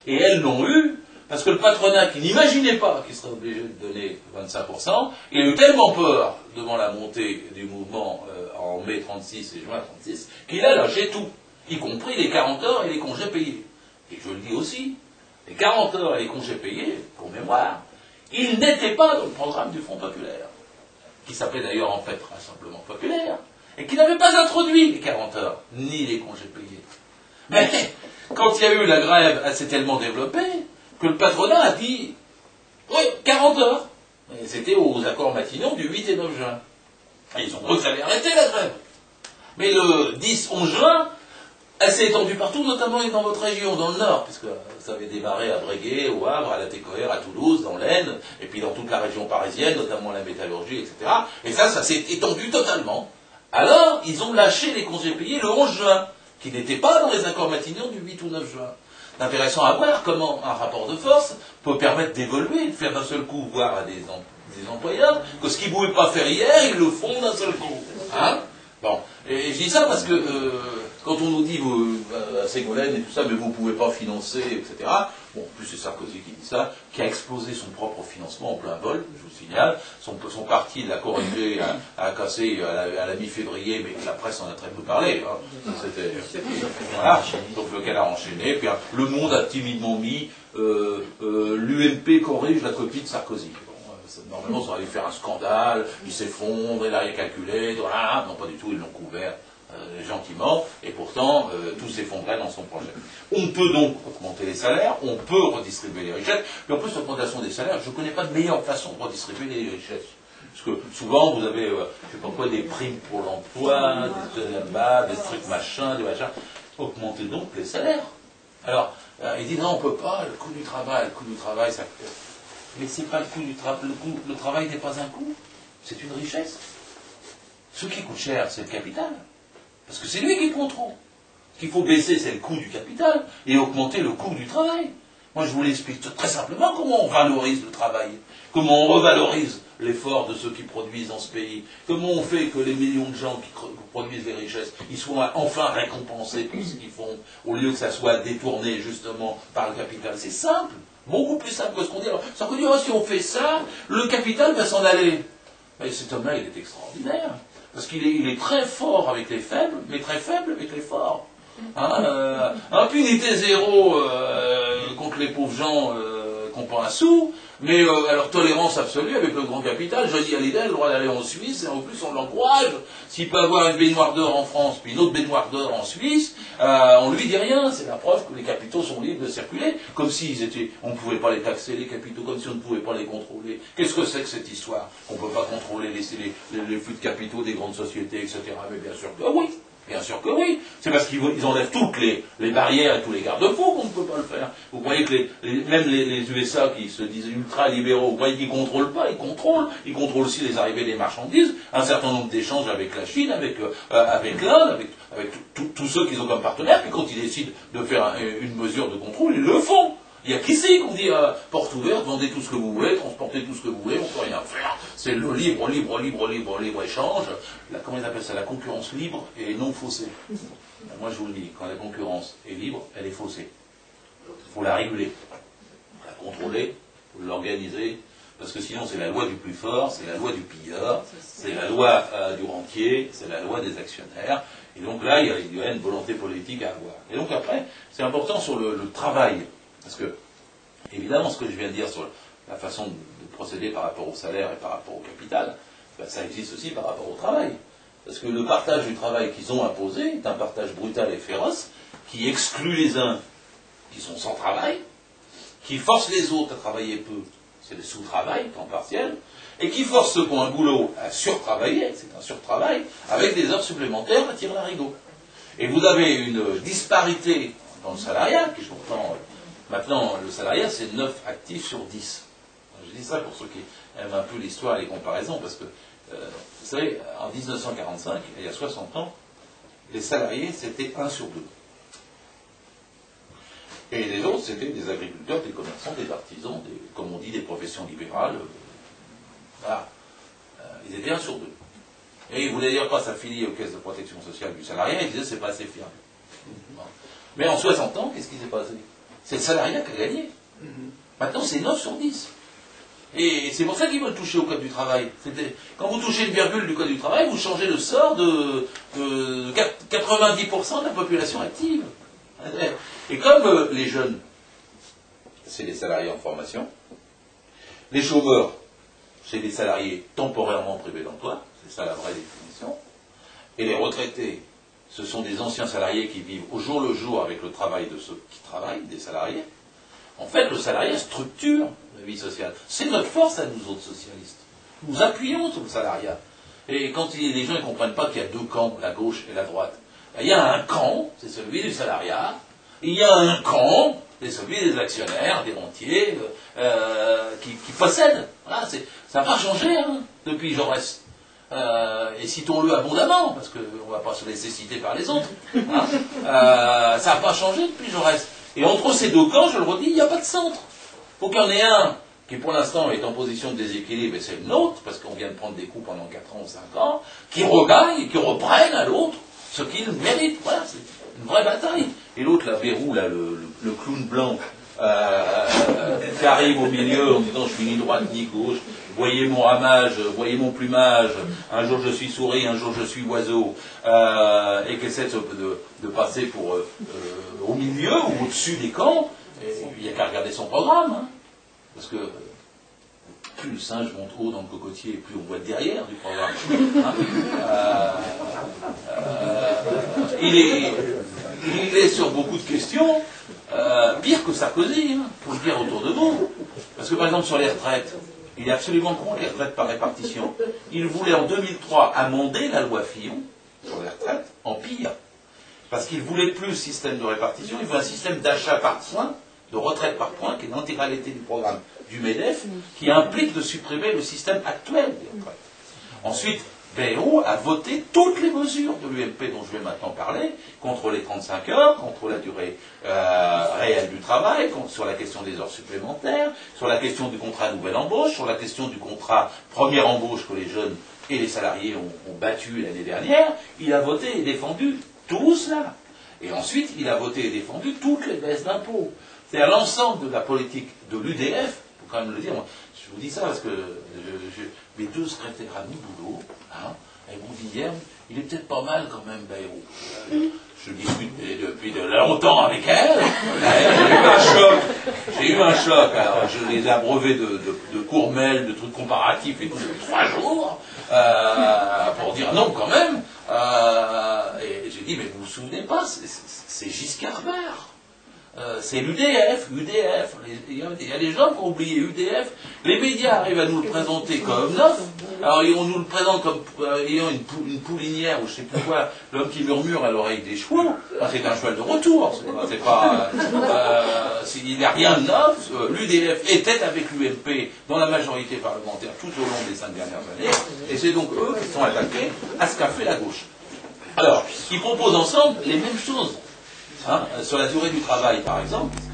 Et elles l'ont eu, parce que le patronat, qui n'imaginait pas qu'il serait obligé de donner 25%, il a eu tellement peur devant la montée du mouvement en mai 36 et juin 36, qu'il a lâché tout, y compris les 40 heures et les congés payés. Et je le dis aussi, les 40 heures et les congés payés, pour mémoire, ils n'étaient pas dans le programme du Front populaire, qui s'appelait d'ailleurs en fait Rassemblement populaire, et qui n'avait pas introduit les 40 heures, ni les congés payés. Mais quand il y a eu la grève, elle s'est tellement développée que le patronat a dit oui, 40 heures. Et c'était aux accords matinaux du 8 et 9 juin. Et ils ont cru que ça allait arrêter la grève. Mais le 10-11 juin, elle s'est étendue partout, notamment dans votre région, dans le Nord, puisque ça avait démarré à Breguet, au Havre, à la Técoère, à Toulouse, dans l'Aisne, et puis dans toute la région parisienne, notamment la métallurgie, etc. Et ça s'est étendu totalement. Alors, ils ont lâché les congés payés le 11 juin, qui n'étaient pas dans les accords matinaux du 8 ou 9 juin. C'est intéressant à voir comment un rapport de force peut permettre d'évoluer, de faire d'un seul coup voir à des employeurs que ce qu'ils ne pouvaient pas faire hier, ils le font d'un seul coup. Hein? Bon. Et je dis ça parce que quand on nous dit à Ségolène et tout ça, mais vous ne pouvez pas financer, etc. Bon, en plus c'est Sarkozy qui dit ça, qui a explosé son propre financement en plein vol, je vous signale. Son parti l'a corrigé, a cassé à la mi-février, mais la presse en a très peu parlé. Hein. C'était, voilà, donc lequel a enchaîné. Puis Le Monde a timidement mis l'UMP corrige la copie de Sarkozy. Normalement, ça aurait dû faire un scandale, il s'effondre, il n'a rien calculé, voilà. Non, pas du tout, ils l'ont couvert gentiment, et pourtant, tout s'effondrait dans son projet. On peut donc augmenter les salaires, on peut redistribuer les richesses, mais en plus, l'augmentation des salaires, je ne connais pas de meilleure façon de redistribuer les richesses. Parce que souvent, vous avez, je ne sais pas quoi, des primes pour l'emploi, des trucs machins, des machins. Augmentez donc les salaires. Alors, ils disent non, on ne peut pas, le coût du travail, ça... Mais c'est pas le coût du travail, le travail n'est pas un coût, c'est une richesse. Ce qui coûte cher, c'est le capital. Parce que c'est lui qui contrôle. Ce qu'il faut baisser, c'est le coût du capital et augmenter le coût du travail. Moi, je vous l'explique très simplement comment on valorise le travail, comment on revalorise l'effort de ceux qui produisent dans ce pays, comment on fait que les millions de gens qui produisent les richesses, ils soient enfin récompensés pour ce qu'ils font, au lieu que ça soit détourné justement par le capital. C'est simple. Beaucoup plus simple que ce qu'on dit. Alors, ça veut dire, si on fait ça, le capital va s'en aller. Mais cet homme-là, il est extraordinaire. Parce qu'il est très fort avec les faibles, mais très faible avec les forts. Hein, impunité zéro contre les pauvres gens qui n'ont pas un sou, mais alors tolérance absolue avec le grand capital. Johnny Hallyday a le droit d'aller en Suisse, et en plus on l'encourage. S'il peut avoir une baignoire d'or en France, puis une autre baignoire d'or en Suisse, on lui dit rien. C'est la preuve que les capitaux sont libres de circuler, comme s'ils étaient, on ne pouvait pas les taxer, les capitaux, comme si on ne pouvait pas les contrôler. Qu'est-ce que c'est que cette histoire? On ne peut pas contrôler les flux de capitaux des grandes sociétés, etc. Mais bien sûr que oui. Bien sûr que oui. C'est parce qu'ils enlèvent toutes les barrières et tous les garde-fous qu'on ne peut pas le faire. Vous croyez que même les USA qui se disent ultra-libéraux, vous croyez qu'ils ne contrôlent pas? Ils contrôlent. Ils contrôlent aussi les arrivées des marchandises, un certain nombre d'échanges avec la Chine, avec l'Inde, avec tous ceux qu'ils ont comme partenaires. Puis quand ils décident de faire une mesure de contrôle, ils le font. Il n'y a qu'ici qu'on dit porte ouverte, vendez tout ce que vous voulez, transportez tout ce que vous voulez, on ne peut rien faire. C'est le libre échange. Comment ils appellent ça? La concurrence libre et non faussée. Moi je vous le dis, quand la concurrence est libre, elle est faussée. Il faut la réguler, la contrôler, il faut l'organiser, parce que sinon c'est la loi du plus fort, c'est la loi du pilleur, c'est la loi du rentier, c'est la loi des actionnaire. Et donc là, il y a une volonté politique à avoir. Et donc après, c'est important sur le travail. Parce que, évidemment, ce que je viens de dire sur la façon de procéder par rapport au salaire et par rapport au capital, ben, ça existe aussi par rapport au travail. Parce que le partage du travail qu'ils ont imposé est un partage brutal et féroce, qui exclut les uns qui sont sans travail, qui force les autres à travailler peu, c'est le sous-travail, temps partiel, et qui force ceux qui ont un boulot à surtravailler, c'est un surtravail, avec des heures supplémentaires à tirer l'arigot. Et vous avez une disparité dans le salariat, qui est pourtant... Maintenant, le salariat, c'est 9 actifs sur 10. Je dis ça pour ceux qui aiment un peu l'histoire et les comparaisons, parce que, vous savez, en 1945, il y a 60 ans, les salariés, c'était 1 sur 2. Et les autres, c'était des agriculteurs, des commerçants, des artisans, comme on dit, des professions libérales. Voilà. Ils étaient 1 sur 2. Et ils ne voulaient d'ailleurs pas s'affilier aux caisses de protection sociale du salarié, ils disaient c'est pas assez fiable. Mais en 60 ans, qu'est-ce qui s'est passé? c'est le salariat qui a gagné. Maintenant, c'est 9 sur 10. Et c'est pour ça qu'ils veulent toucher au Code du travail. Quand vous touchez une virgule du Code du travail, vous changez le sort de 90% de la population active. Et comme les jeunes, c'est les salariés en formation, les chômeurs, c'est les salariés temporairement privés d'emploi, c'est ça la vraie définition, et les retraités, ce sont des anciens salariés qui vivent au jour le jour avec le travail de ceux qui travaillent, des salariés. En fait, le salariat structure la vie sociale. C'est notre force à nous autres socialistes. Nous appuyons sur le salariat. Et quand les gens ne comprennent pas qu'il y a deux camps, la gauche et la droite, il y a un camp, c'est celui du salariat, et il y a un camp, c'est celui des actionnaires, des rentiers, qui possèdent. Voilà, ça n'a pas changé hein, depuis Jaurès. Et citons-le abondamment, parce qu'on ne va pas se laisser citer par les autres. Hein. Ça n'a pas changé depuis Jaurès. Et entre ces deux camps, je le redis, il n'y a pas de centre. Il faut qu'il y en ait un qui, pour l'instant, est en position de déséquilibre, et c'est le nôtre, parce qu'on vient de prendre des coups pendant 4 ans ou 5 ans, qui regagne et qui reprenne à l'autre ce qu'il mérite. Voilà, c'est une vraie bataille. Et l'autre, là, Bérou, là, le clown blanc, qui arrive au milieu en disant je suis ni droite ni gauche, voyez mon ramage, voyez mon plumage, un jour je suis souris, un jour je suis oiseau, et qui essaie de passer pour au milieu ou au-dessus des camps, il n'y a qu'à regarder son programme, hein, parce que plus le singe monte haut dans le cocotier, plus on voit derrière du programme. Hein. Il est sur beaucoup de questions, pire que Sarkozy, hein, pour le dire autour de vous. Parce que par exemple sur les retraites, il est absolument contre les retraites par répartition. Il voulait en 2003 amender la loi Fillon sur les retraites en pire. Parce qu'il voulait plus le système de répartition, il voulait un système d'achat par points, de retraite par points, qui est l'intégralité du programme du MEDEF, qui implique de supprimer le système actuel des retraites. Ensuite, Bayrou a voté toutes les mesures de l'UMP dont je vais maintenant parler, contre les 35 heures, contre la durée réelle du travail, sur la question des heures supplémentaires, sur la question du contrat nouvelle embauche, sur la question du contrat première embauche que les jeunes et les salariés ont battu l'année dernière. Il a voté et défendu tout cela. Et ensuite, il a voté et défendu toutes les baisses d'impôts. C'est-à-dire l'ensemble de la politique de l'UDF, il faut quand même le dire, moi, je vous dis ça parce que mes deux secrétaires à nous, boulot, hein, elles m'ont dit hier, il est peut-être pas mal quand même, Bayrou. Je discute depuis de longtemps avec elle. J'ai eu un choc. Alors, je les ai abreuvés de courmelles, de trucs comparatifs et tout, depuis 3 jours, pour dire non quand même. Et j'ai dit, mais vous vous souvenez pas, c'est Giscard d'Estaing. C'est l'UDF. Il y a des gens qui ont oublié UDF. Les médias arrivent à nous le présenter comme neuf. Alors on nous le présente comme ayant une poulinière ou je sais plus quoi, l'homme qui murmure à l'oreille des chevaux. C'est un cheval de retour. Il n'y a rien de neuf. L'UDF était avec l'UMP dans la majorité parlementaire tout au long des 5 dernières années. Et c'est donc eux qui sont attaqués à ce qu'a fait la gauche. Alors, ils proposent ensemble les mêmes choses. Hein, sur la durée du travail, par exemple,